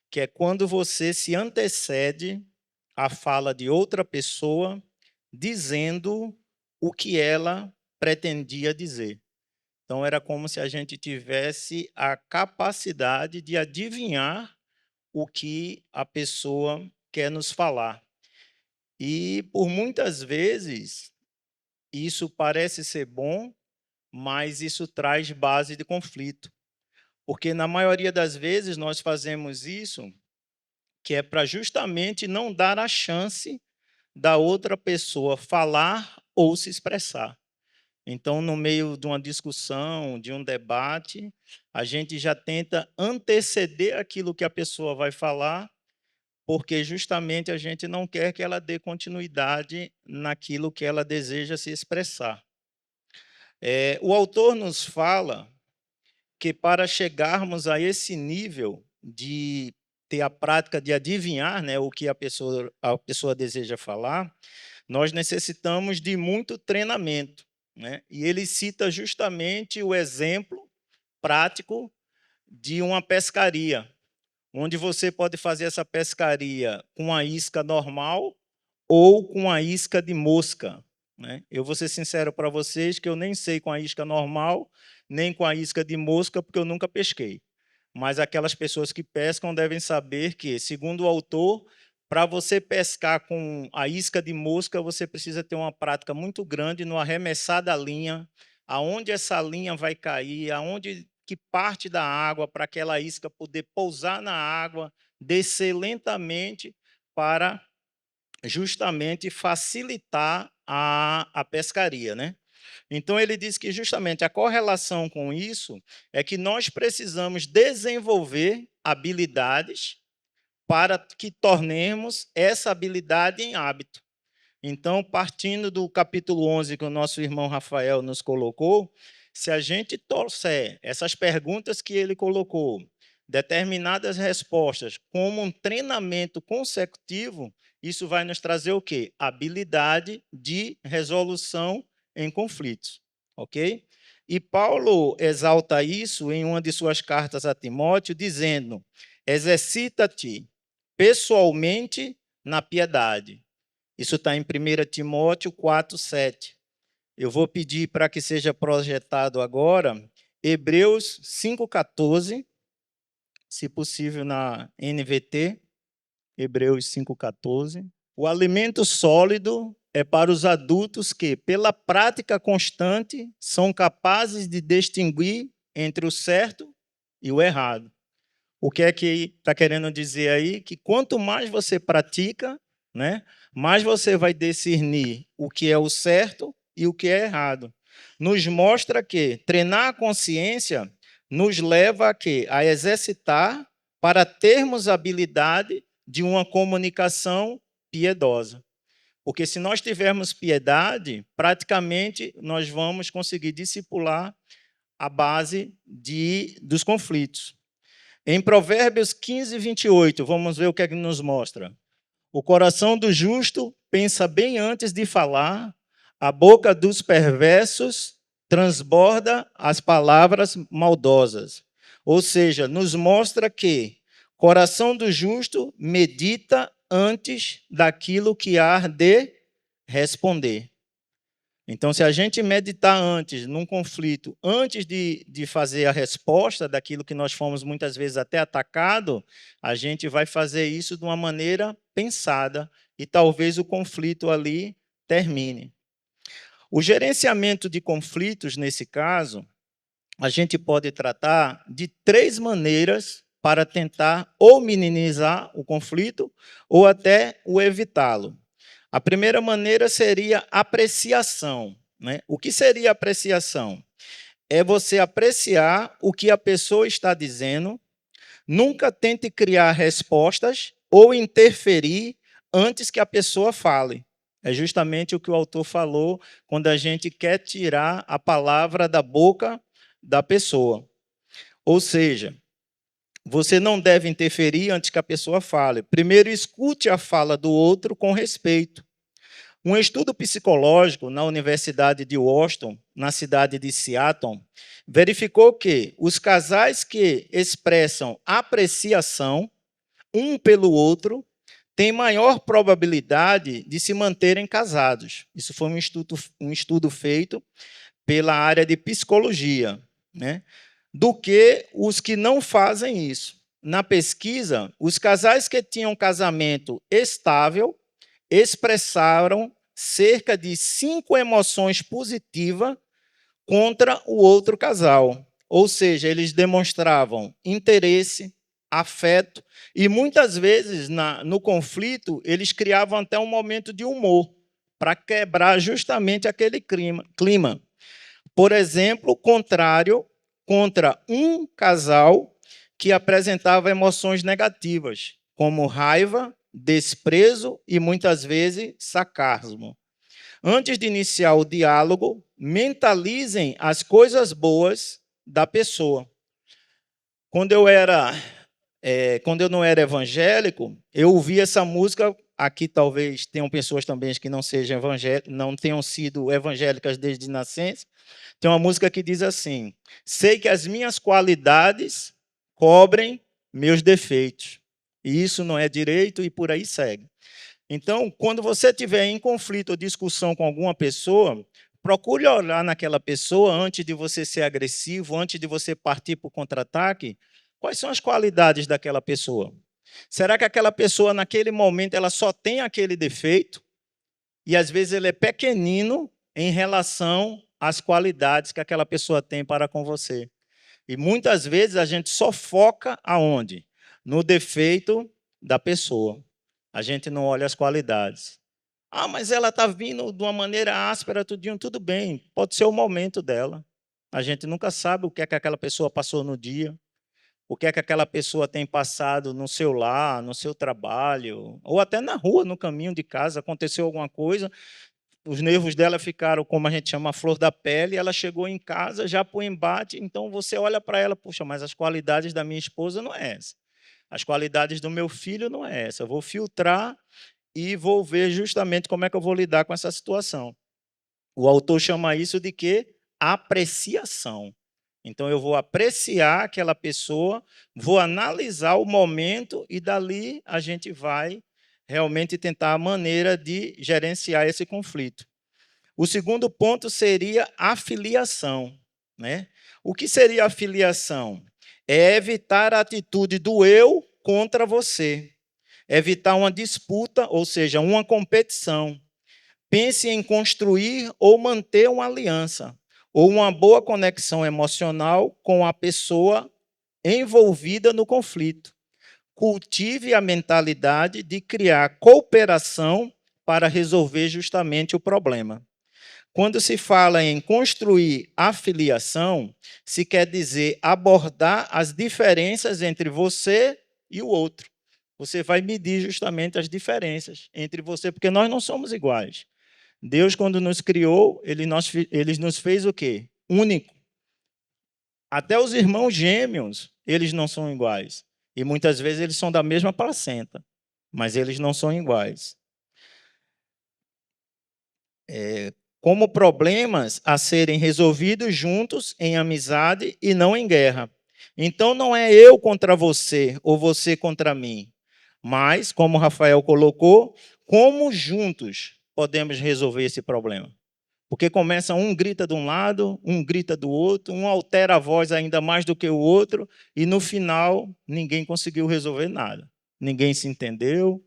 que é quando você se antecede à fala de outra pessoa, dizendo o que ela pretendia dizer. Então, era como se a gente tivesse a capacidade de adivinhar o que a pessoa quer nos falar. E, por muitas vezes, isso parece ser bom, mas isso traz base de conflito. Porque, na maioria das vezes, nós fazemos isso que é para justamente não dar a chance da outra pessoa falar ou se expressar. Então, no meio de uma discussão, de um debate, a gente já tenta anteceder aquilo que a pessoa vai falar, porque justamente a gente não quer que ela dê continuidade naquilo que ela deseja se expressar. O autor nos fala que para chegarmos a esse nível de ter a prática de adivinhar, né, o que a pessoa deseja falar, nós necessitamos de muito treinamento, né? E ele cita justamente o exemplo prático de uma pescaria, onde você pode fazer essa pescaria com a isca normal ou com a isca de mosca, né? Eu vou ser sincero para vocês que eu nem sei com a isca normal, nem com a isca de mosca, porque eu nunca pesquei. Mas aquelas pessoas que pescam devem saber que, segundo o autor, para você pescar com a isca de mosca, você precisa ter uma prática muito grande no arremessar da linha, aonde essa linha vai cair, aonde que parte da água para aquela isca poder pousar na água, descer lentamente para justamente facilitar a pescaria, né? Então, ele diz que justamente a correlação com isso é que nós precisamos desenvolver habilidades para que tornemos essa habilidade em hábito. Então, partindo do capítulo 11 que o nosso irmão Rafael nos colocou, se a gente trouxer essas perguntas que ele colocou, determinadas respostas, como um treinamento consecutivo, isso vai nos trazer o quê? Habilidade de resolução em conflitos, ok? E Paulo exalta isso em uma de suas cartas a Timóteo, dizendo: exercita-te pessoalmente na piedade. Isso está em 1 Timóteo 4, 7. Eu vou pedir para que seja projetado agora Hebreus 5,14, se possível na NVT, Hebreus 5,14. O alimento sólido é para os adultos que, pela prática constante, são capazes de distinguir entre o certo e o errado. O que é que está querendo dizer aí? Que quanto mais você pratica, né, mais você vai discernir o que é o certo e o que é errado. Nos mostra que treinar a consciência nos leva a quê? A exercitar para termos habilidade de uma comunicação piedosa. Porque se nós tivermos piedade, praticamente nós vamos conseguir discipular a base dos conflitos. Em Provérbios 15, 28, vamos ver o que é que nos mostra. O coração do justo pensa bem antes de falar, a boca dos perversos transborda as palavras maldosas. Ou seja, nos mostra que o coração do justo medita antes daquilo que há de responder. Então, se a gente meditar antes, num conflito, antes de fazer a resposta daquilo que nós fomos muitas vezes até atacado, a gente vai fazer isso de uma maneira pensada e talvez o conflito ali termine. O gerenciamento de conflitos, nesse caso, a gente pode tratar de 3 maneiras para tentar ou minimizar o conflito ou até o evitá-lo. A primeira maneira seria apreciação, né? O que seria apreciação? É você apreciar o que a pessoa está dizendo, nunca tente criar respostas ou interferir antes que a pessoa fale. É justamente o que o autor falou quando a gente quer tirar a palavra da boca da pessoa. Ou seja, você não deve interferir antes que a pessoa fale. Primeiro, escute a fala do outro com respeito. Um estudo psicológico na Universidade de Washington, na cidade de Seattle, verificou que os casais que expressam apreciação um pelo outro têm maior probabilidade de se manterem casados. Isso foi um estudo feito pela área de psicologia, né? Do que os que não fazem isso. Na pesquisa, os casais que tinham casamento estável expressaram cerca de 5 emoções positivas contra o outro casal. Ou seja, eles demonstravam interesse, afeto, e muitas vezes, no conflito, eles criavam até um momento de humor, para quebrar justamente aquele clima. Por exemplo, contrário contra um casal que apresentava emoções negativas, como raiva, desprezo e, muitas vezes, sarcasmo. Antes de iniciar o diálogo, mentalizem as coisas boas da pessoa. Quando eu era quando eu não era evangélico, eu ouvia essa música. Aqui talvez tenham pessoas também que não sejam evangélicas, não tenham sido evangélicas desde nascença. Tem uma música que diz assim: sei que as minhas qualidades cobrem meus defeitos. E isso não é direito, e por aí segue. Então, quando você estiver em conflito ou discussão com alguma pessoa, procure olhar naquela pessoa antes de você ser agressivo, antes de você partir para o contra-ataque. Quais são as qualidades daquela pessoa? Será que aquela pessoa, naquele momento, ela só tem aquele defeito? E, às vezes, ele é pequenino em relação às qualidades que aquela pessoa tem para com você. E, muitas vezes, a gente só foca aonde? No defeito da pessoa. A gente não olha as qualidades. Ah, mas ela está vindo de uma maneira áspera, tudinho, tudo bem. Pode ser o momento dela. A gente nunca sabe o que é que aquela pessoa passou no dia, o que é que aquela pessoa tem passado no seu lar, no seu trabalho, ou até na rua, no caminho de casa, aconteceu alguma coisa, os nervos dela ficaram, como a gente chama, a flor da pele, ela chegou em casa já para o embate, então você olha para ela, puxa, mas as qualidades da minha esposa não é essa. As qualidades do meu filho não é essa. Eu vou filtrar e vou ver justamente como é que eu vou lidar com essa situação. O autor chama isso de quê? Apreciação. Então, eu vou apreciar aquela pessoa, vou analisar o momento e, dali, a gente vai realmente tentar a maneira de gerenciar esse conflito. O segundo ponto seria a filiação, né? O que seria a filiação? É evitar a atitude do eu contra você. Evitar uma disputa, ou seja, uma competição. Pense em construir ou manter uma aliança, ou uma boa conexão emocional com a pessoa envolvida no conflito. Cultive a mentalidade de criar cooperação para resolver justamente o problema. Quando se fala em construir a filiação, se quer dizer abordar as diferenças entre você e o outro. Você vai medir justamente as diferenças entre você, porque nós não somos iguais. Deus, quando nos criou, ele nos fez o quê? Único. Até os irmãos gêmeos, eles não são iguais. E muitas vezes eles são da mesma placenta, mas eles não são iguais. Como problemas a serem resolvidos juntos em amizade e não em guerra. Então não é eu contra você ou você contra mim, mas, como o Rafael colocou, como juntos podemos resolver esse problema. Porque começa um grita de um lado, um grita do outro, um altera a voz ainda mais do que o outro, e no final ninguém conseguiu resolver nada. Ninguém se entendeu,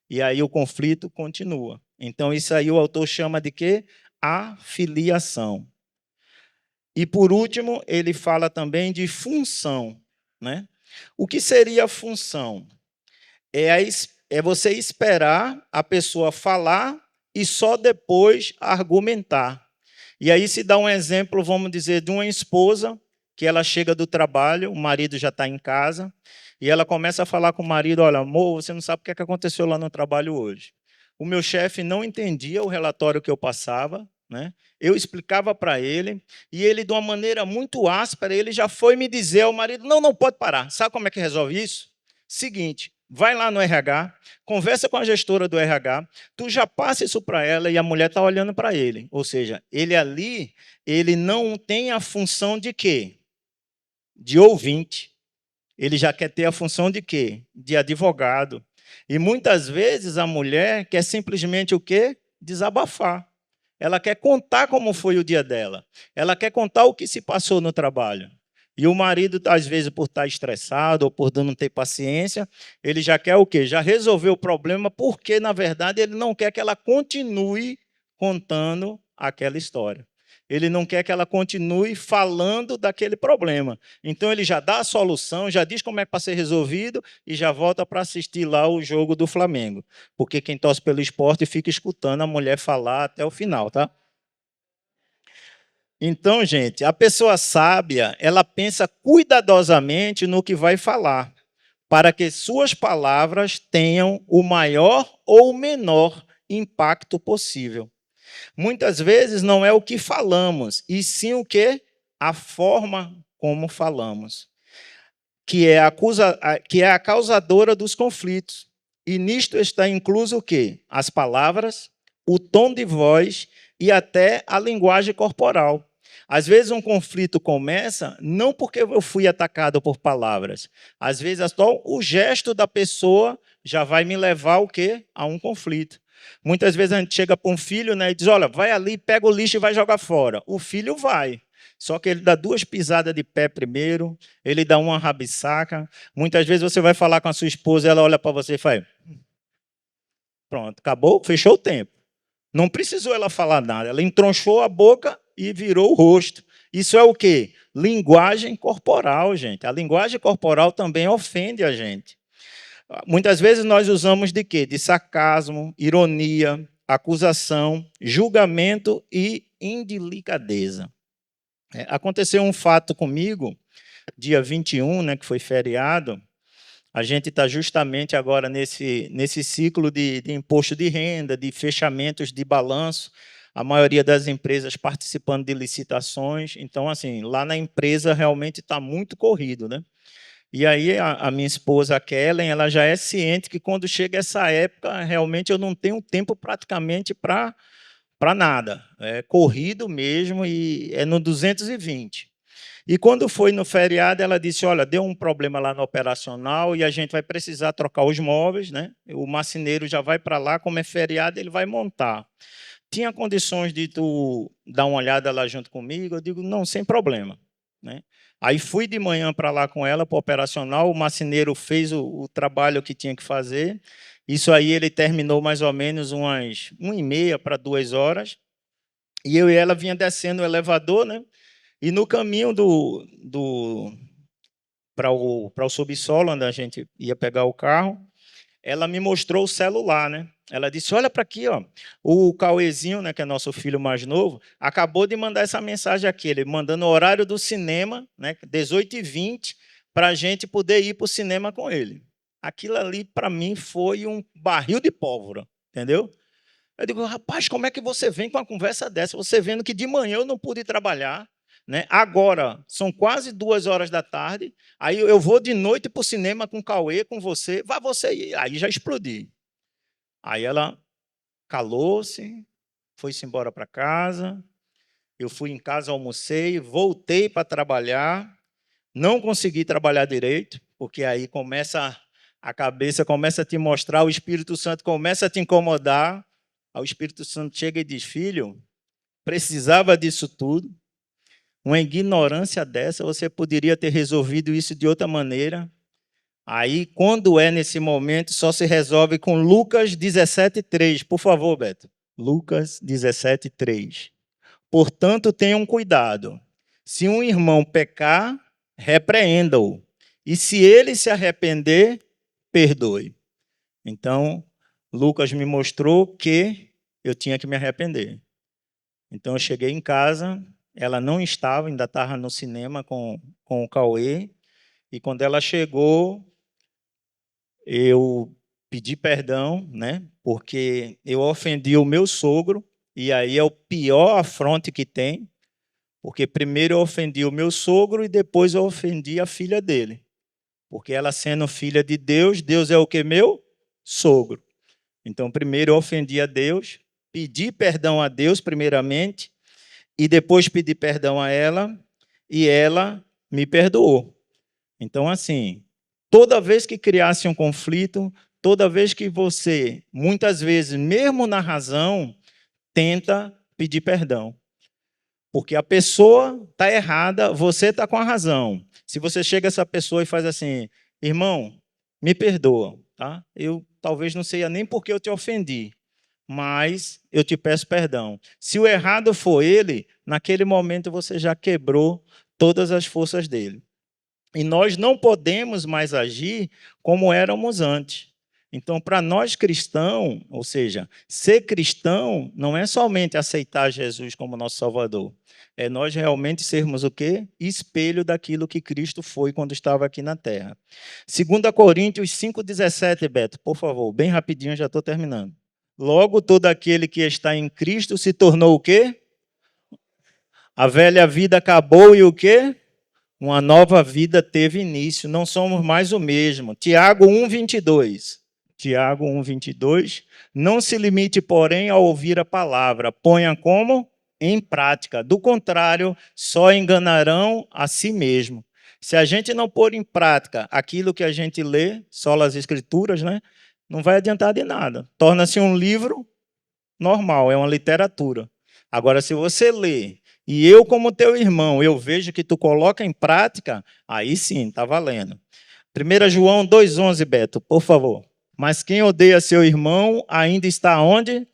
e aí o conflito continua. Então isso aí o autor chama de quê? A filiação. E por último, ele fala também de função, né? O que seria a função? É você esperar a pessoa falar e só depois argumentar. E aí se dá um exemplo, vamos dizer, de uma esposa que ela chega do trabalho, o marido já está em casa, e ela começa a falar com o marido: olha, amor, você não sabe o que aconteceu lá no trabalho hoje. O meu chefe não entendia o relatório que eu passava, né? Eu explicava para ele, e ele, de uma maneira muito áspera, ele já foi me dizer ao marido: não pode parar. Sabe como é que resolve isso? Seguinte, vai lá no RH, conversa com a gestora do RH, tu já passa isso para ela e a mulher está olhando para ele. Ou seja, ele ali, ele não tem a função de quê? De ouvinte. Ele já quer ter a função de quê? De advogado. E muitas vezes a mulher quer simplesmente o quê? Desabafar. Ela quer contar como foi o dia dela. Ela quer contar o que se passou no trabalho. E o marido, às vezes, por estar estressado ou por não ter paciência, ele já quer o quê? Já resolveu o problema, porque, na verdade, ele não quer que ela continue contando aquela história. Ele não quer que ela continue falando daquele problema. Então, ele já dá a solução, já diz como é para ser resolvido e já volta para assistir lá o jogo do Flamengo. Porque quem torce pelo esporte fica escutando a mulher falar até o final, tá? Então, gente, a pessoa sábia, ela pensa cuidadosamente no que vai falar, para que suas palavras tenham o maior ou o menor impacto possível. Muitas vezes não é o que falamos, e sim o que? A forma como falamos. que é a causadora dos conflitos. E nisto está incluso o quê? As palavras, o tom de voz e até a linguagem corporal. Às vezes um conflito começa não porque eu fui atacado por palavras. Às vezes só o gesto da pessoa já vai me levar o quê? A um conflito. Muitas vezes a gente chega para um filho, né, e diz, olha, vai ali, pega o lixo e vai jogar fora. O filho vai. Só que ele dá 2 pisadas de pé primeiro, ele dá uma rabisaca. Muitas vezes você vai falar com a sua esposa, ela olha para você e faz... Pronto, acabou, fechou o tempo. Não precisou ela falar nada, ela entronchou a boca e virou o rosto. Isso é o quê? Linguagem corporal, gente. A linguagem corporal também ofende a gente. Muitas vezes nós usamos de quê? De sarcasmo, ironia, acusação, julgamento e indelicadeza. Aconteceu um fato comigo, dia 21, né, que foi feriado. A gente está justamente agora nesse ciclo de imposto de renda, de fechamentos de balanço, a maioria das empresas participando de licitações. Então, assim, lá na empresa realmente está muito corrido, né? E aí a minha esposa, a Kellen, ela já é ciente que quando chega essa época, realmente eu não tenho tempo praticamente para nada. É corrido mesmo e é no 220. E quando foi no feriado, ela disse, olha, deu um problema lá no operacional e a gente vai precisar trocar os móveis, né? O marceneiro já vai para lá, como é feriado, ele vai montar. Tinha condições de tu dar uma olhada lá junto comigo? Eu digo, não, sem problema, né? Aí fui de manhã para lá com ela, para o operacional, o marceneiro fez o trabalho que tinha que fazer. Isso aí ele terminou mais ou menos umas 1h30 para 2 horas. E eu e ela vinha descendo o elevador, né? E no caminho para o subsolo, onde a gente ia pegar o carro, ela me mostrou o celular, né? Ela disse, olha para aqui, ó, o Cauêzinho, né, que é nosso filho mais novo, acabou de mandar essa mensagem aqui, ele mandando o horário do cinema, né, 18h20, para a gente poder ir para o cinema com ele. Aquilo ali, para mim, foi um barril de pólvora, entendeu? Eu digo, rapaz, como é que você vem com uma conversa dessa? Você vendo que de manhã eu não pude trabalhar, né? Agora, são quase 2 horas da tarde, aí eu vou de noite para o cinema com o Cauê, com você, vai você, aí já explodi. Aí ela calou-se, foi-se embora para casa, eu fui em casa, almocei, voltei para trabalhar, não consegui trabalhar direito, porque aí começa a cabeça, começa a te mostrar, o Espírito Santo começa a te incomodar, aí o Espírito Santo chega e diz, filho, precisava disso tudo, uma ignorância dessa, você poderia ter resolvido isso de outra maneira. Aí, quando é nesse momento, só se resolve com Lucas 17:3. Por favor, Beto. Lucas 17:3. Portanto, tenham cuidado. Se um irmão pecar, repreenda-o. E se ele se arrepender, perdoe. Então, Lucas me mostrou que eu tinha que me arrepender. Então, eu cheguei em casa, ela não estava, ainda estava no cinema com o Cauê. E quando ela chegou, eu pedi perdão, né? Porque eu ofendi o meu sogro, e aí é o pior afronte que tem, porque primeiro eu ofendi o meu sogro e depois eu ofendi a filha dele. Porque ela sendo filha de Deus, Deus é o que? Meu sogro. Então, primeiro eu ofendi a Deus, pedi perdão a Deus primeiramente, e depois pedi perdão a ela, e ela me perdoou. Então, assim, toda vez que criasse um conflito, toda vez que você, muitas vezes, mesmo na razão, tenta pedir perdão. Porque a pessoa está errada, você está com a razão. Se você chega a essa pessoa e faz assim, irmão, me perdoa, tá? Eu talvez não sei nem porque eu te ofendi, mas eu te peço perdão. Se o errado for ele, naquele momento você já quebrou todas as forças dele. E nós não podemos mais agir como éramos antes. Então, para nós cristãos, ou seja, ser cristão não é somente aceitar Jesus como nosso Salvador. É nós realmente sermos o quê? Espelho daquilo que Cristo foi quando estava aqui na Terra. 2 Coríntios 5,17, Beto, por favor, bem rapidinho, já estou terminando. Logo, todo aquele que está em Cristo se tornou o quê? A velha vida acabou e o quê? Uma nova vida teve início, não somos mais o mesmo. Tiago 1:22. Tiago 1:22. Não se limite, porém, a ouvir a palavra. Ponha como? Em prática. Do contrário, só enganarão a si mesmo. Se a gente não pôr em prática aquilo que a gente lê, só as escrituras, né? Não vai adiantar de nada. Torna-se um livro normal, é uma literatura. Agora, se você lê, e eu, como teu irmão, eu vejo que tu coloca em prática, aí sim, está valendo. 1 João 2,11, Beto, por favor. Mas quem odeia seu irmão ainda está onde?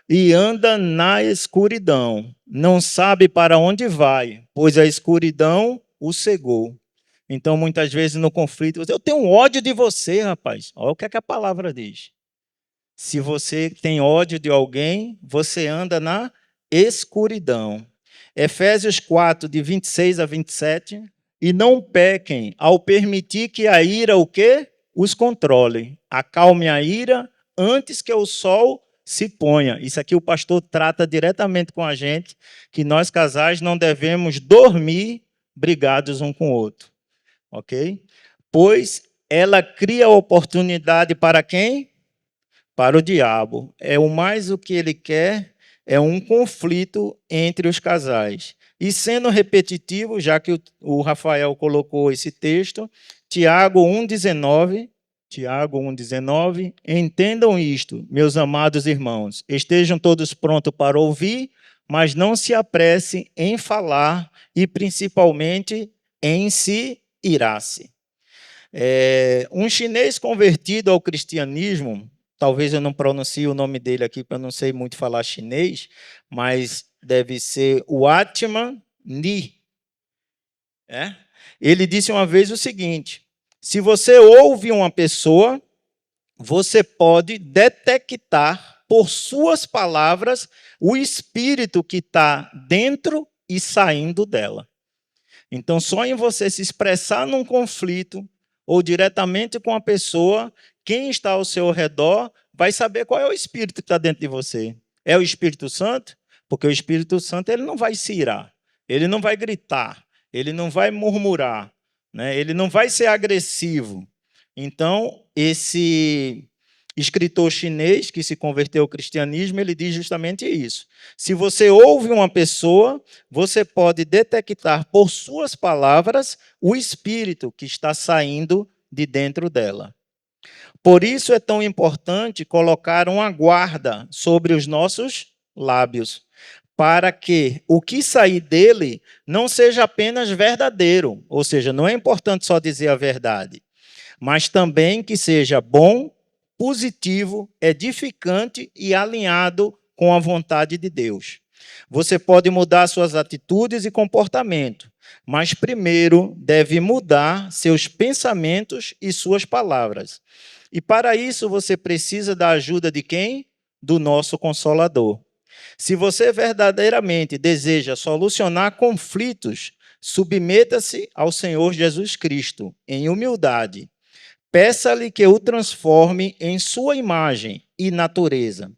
E anda na escuridão. Não sabe para onde vai, pois a escuridão o cegou. Então, muitas vezes no conflito, eu tenho ódio de você, rapaz. Olha o que é que a palavra diz. Se você tem ódio de alguém, você anda na escuridão. Efésios 4, de 26 a 27. E não pequem ao permitir que a ira, o quê? Os controle. Acalme a ira antes que o sol se ponha. Isso aqui o pastor trata diretamente com a gente, que nós casais não devemos dormir brigados um com o outro. Ok? Pois ela cria oportunidade para quem? Para o diabo. É o mais o que ele quer é um conflito entre os casais. E sendo repetitivo, já que o Rafael colocou esse texto, Tiago 1,19, Tiago 1,19, entendam isto, meus amados irmãos, estejam todos prontos para ouvir, mas não se apressem em falar e principalmente em se irar-se. Um chinês convertido ao cristianismo, talvez eu não pronuncie o nome dele aqui, porque eu não sei muito falar chinês, mas deve ser o Atman Ni. Ele disse uma vez o seguinte: se você ouve uma pessoa, você pode detectar por suas palavras o espírito que está dentro e saindo dela. Então, só em você se expressar num conflito ou diretamente com a pessoa, quem está ao seu redor vai saber qual é o espírito que está dentro de você. É o Espírito Santo? Porque o Espírito Santo ele não vai se irar, ele não vai gritar, ele não vai murmurar, né? Ele não vai ser agressivo. Então, esse escritor chinês que se converteu ao cristianismo, ele diz justamente isso. Se você ouve uma pessoa, você pode detectar por suas palavras o espírito que está saindo de dentro dela. Por isso é tão importante colocar uma guarda sobre os nossos lábios, para que o que sair dele não seja apenas verdadeiro, ou seja, não é importante só dizer a verdade, mas também que seja bom, positivo, edificante e alinhado com a vontade de Deus. Você pode mudar suas atitudes e comportamento, mas primeiro deve mudar seus pensamentos e suas palavras. E para isso você precisa da ajuda de quem? Do nosso Consolador. Se você verdadeiramente deseja solucionar conflitos, submeta-se ao Senhor Jesus Cristo em humildade. Peça-lhe que o transforme em sua imagem e natureza.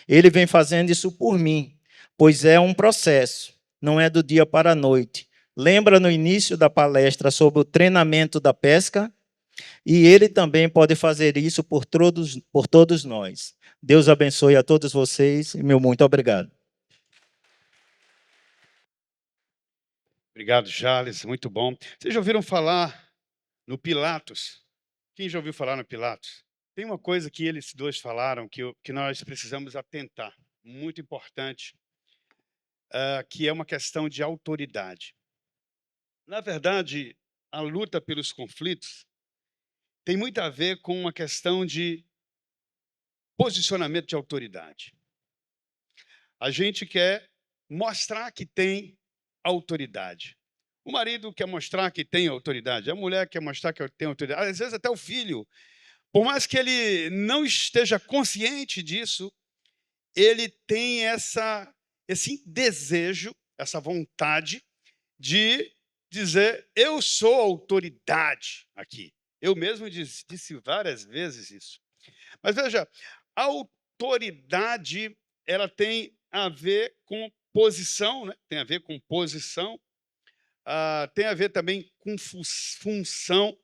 Ele vem fazendo isso por mim, pois é um processo, não é do dia para a noite. Lembra no início da palestra sobre o treinamento da pesca? E ele também pode fazer isso por todos nós. Deus abençoe a todos vocês e meu muito obrigado. Obrigado, Charles, muito bom. Vocês já ouviram falar no Pilatos? Quem já ouviu falar no Pilatos? Tem uma coisa que eles dois falaram que nós precisamos atentar, muito importante, que é uma questão de autoridade. Na verdade, a luta pelos conflitos tem muito a ver com uma questão de posicionamento de autoridade. A gente quer mostrar que tem autoridade. O marido quer mostrar que tem autoridade, a mulher quer mostrar que tem autoridade, às vezes até o filho. Por mais que ele não esteja consciente disso, ele tem esse desejo, essa vontade de dizer: eu sou autoridade aqui. Eu mesmo disse várias vezes isso. Mas veja, a autoridade ela tem a ver com posição, né? Tem a ver com posição. tem a ver também com função.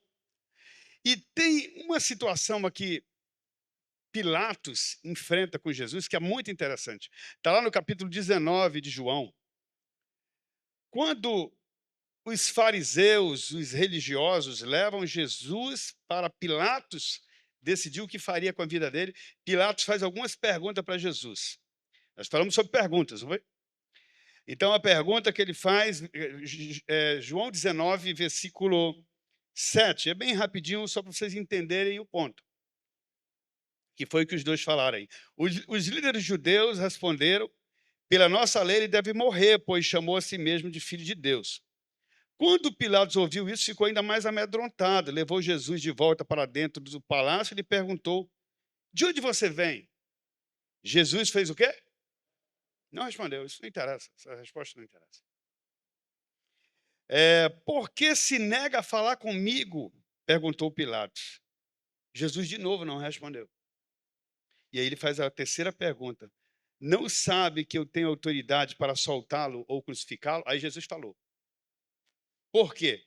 E tem uma situação aqui, Pilatos enfrenta com Jesus, que é muito interessante. Está lá no capítulo 19 de João. Quando os fariseus, os religiosos, levam Jesus para Pilatos decidir o que faria com a vida dele, Pilatos faz algumas perguntas para Jesus. Nós falamos sobre perguntas, não foi? Então, a pergunta que ele faz, João 19, versículo 7, é bem rapidinho, só para vocês entenderem o ponto, que foi o que os dois falaram aí. Os líderes judeus responderam: pela nossa lei ele deve morrer, pois chamou a si mesmo de filho de Deus. Quando Pilatos ouviu isso, ficou ainda mais amedrontado. Levou Jesus de volta para dentro do palácio e lhe perguntou: de onde você vem? Jesus fez o quê? Não respondeu. Isso não interessa. Essa resposta não interessa. Por que se nega a falar comigo? Perguntou Pilatos. Jesus de novo não respondeu. E aí ele faz a terceira pergunta: não sabe que eu tenho autoridade para soltá-lo ou crucificá-lo? Aí Jesus falou. Por quê?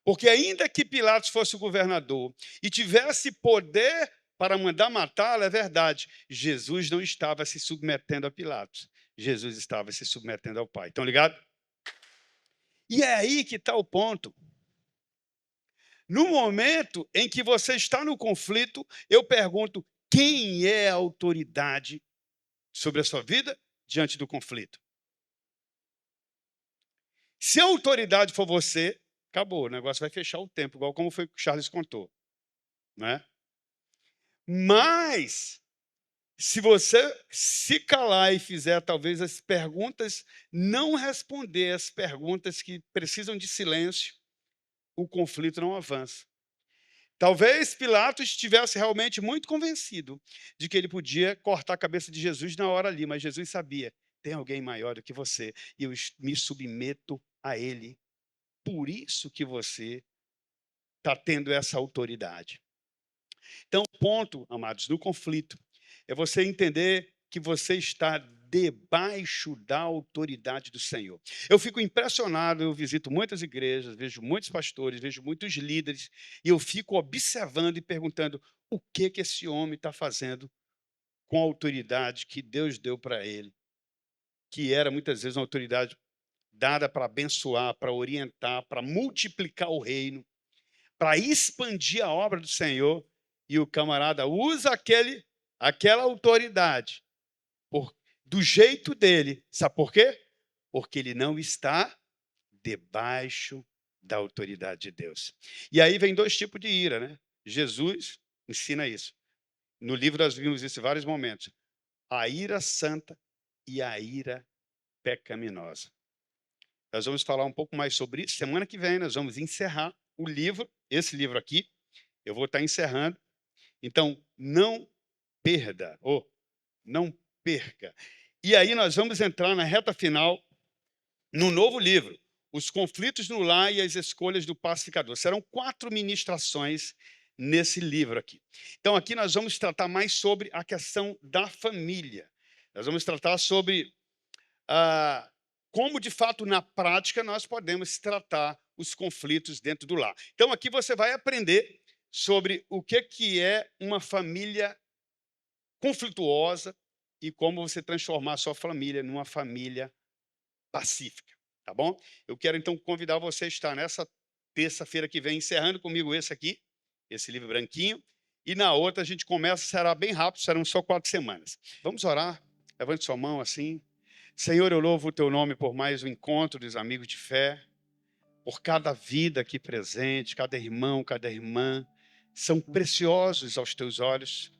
Porque ainda que Pilatos fosse o governador e tivesse poder para mandar matá-lo, é verdade, Jesus não estava se submetendo a Pilatos. Jesus estava se submetendo ao Pai. Estão ligados? E é aí que está o ponto. No momento em que você está no conflito, eu pergunto: quem é a autoridade sobre a sua vida diante do conflito? Se a autoridade for você, acabou, o negócio vai fechar o tempo, igual como foi que o Charles contou. Não é? Mas, se você se calar e fizer talvez as perguntas, não responder as perguntas que precisam de silêncio, o conflito não avança. Talvez Pilatos estivesse realmente muito convencido de que ele podia cortar a cabeça de Jesus na hora ali, mas Jesus sabia: tem alguém maior do que você e eu me submeto a ele. Por isso que você está tendo essa autoridade. Então, o ponto, amados, do conflito é você entender que você está debaixo da autoridade do Senhor. Eu fico impressionado, eu visito muitas igrejas, vejo muitos pastores, vejo muitos líderes, e eu fico observando e perguntando o que esse homem está fazendo com a autoridade que Deus deu para ele, que era muitas vezes uma autoridade dada para abençoar, para orientar, para multiplicar o reino, para expandir a obra do Senhor, e o camarada usa aquela autoridade do jeito dele. Sabe por quê? Porque ele não está debaixo da autoridade de Deus. E aí vem dois tipos de ira, né? Jesus ensina isso. No livro nós vimos isso em vários momentos. A ira santa e a ira pecaminosa. Nós vamos falar um pouco mais sobre isso. Semana que vem nós vamos encerrar o livro, esse livro aqui, eu vou estar encerrando. Então, não perda, não perca. E aí nós vamos entrar na reta final, no novo livro, Os Conflitos no Lar e as Escolhas do Pacificador. Serão 4 ministrações nesse livro aqui. Então, aqui nós vamos tratar mais sobre a questão da família. Nós vamos tratar sobre como, de fato, na prática, nós podemos tratar os conflitos dentro do lar. Então, aqui você vai aprender sobre o que é uma família conflituosa e como você transformar a sua família numa família pacífica, tá bom? Eu quero, então, convidar você a estar nessa terça-feira que vem, encerrando comigo esse livro branquinho, e na outra a gente começa, será bem rápido, serão só 4 semanas. Vamos orar? Levante sua mão assim. Senhor, eu louvo o teu nome por mais um encontro dos amigos de fé, por cada vida aqui presente, cada irmão, cada irmã, são preciosos aos teus olhos.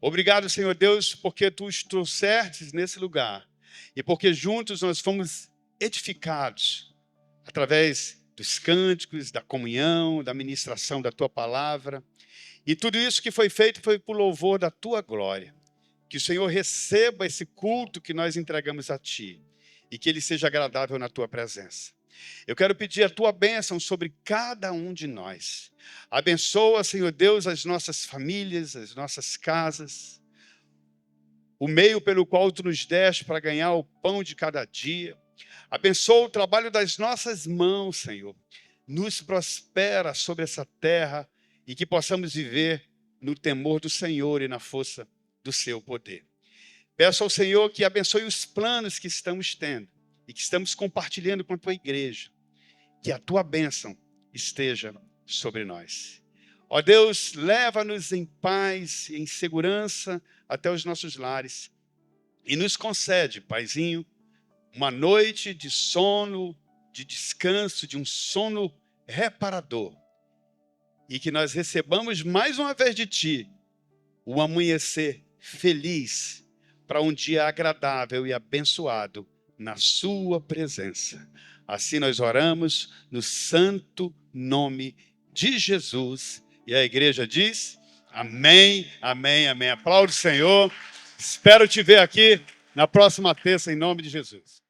Obrigado, Senhor Deus, porque tu os trouxestes nesse lugar e porque juntos nós fomos edificados através dos cânticos, da comunhão, da ministração da tua palavra. E tudo isso que foi feito foi por louvor da tua glória. Que o Senhor receba esse culto que nós entregamos a ti e que ele seja agradável na tua presença. Eu quero pedir a tua bênção sobre cada um de nós. Abençoa, Senhor Deus, as nossas famílias, as nossas casas, o meio pelo qual tu nos deste para ganhar o pão de cada dia. Abençoa o trabalho das nossas mãos, Senhor. Nos prospera sobre essa terra e que possamos viver no temor do Senhor e na força do seu poder. Peço ao Senhor que abençoe os planos que estamos tendo e que estamos compartilhando com a tua igreja. Que a tua bênção esteja sobre nós. Ó Deus, leva-nos em paz e em segurança até os nossos lares e nos concede, Paizinho, uma noite de sono, de descanso, de um sono reparador. E que nós recebamos mais uma vez de Ti o amanhecer feliz para um dia agradável e abençoado na Sua presença. Assim nós oramos no santo nome de Jesus. E a igreja diz, amém, amém, amém. Aplaude o Senhor. Espero te ver aqui na próxima terça, em nome de Jesus.